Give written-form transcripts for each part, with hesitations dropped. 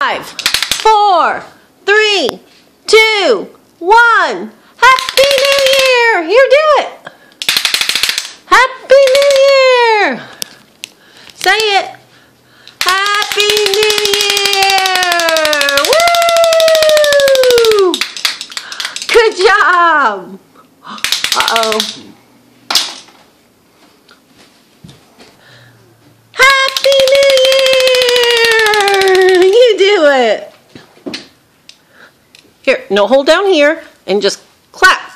5, 4, 3, 2, 1. Happy New Year! Here, do it. Happy New Year! Say it. Happy New Year! Woo! Good job. Uh-oh. Happy New Year! You do it. Here, no, hold down here and just clap.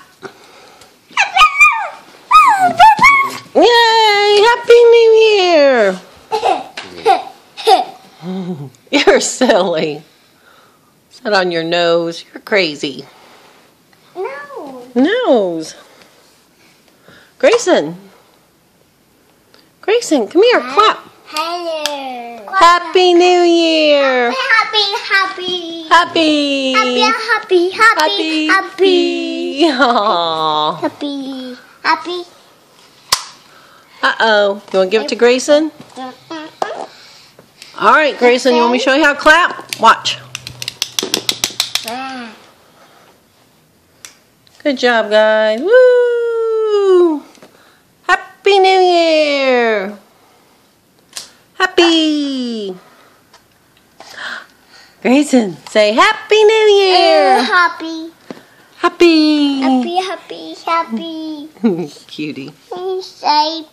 Yay! Happy New Year! You're silly. Is that on your nose? You're crazy. No. Nose. Grayson. Grayson, come here, clap. Hello. Happy New Year. Happy. Happy. Happy. Aww. Happy. Uh-oh. You want to give it to Grayson? All right, Grayson, you want me to show you how to clap? Watch. Good job, guys. Woo! Happy New Year. Happy. Grayson, say Happy New Year. Happy. Happy. Happy. Cutie. Say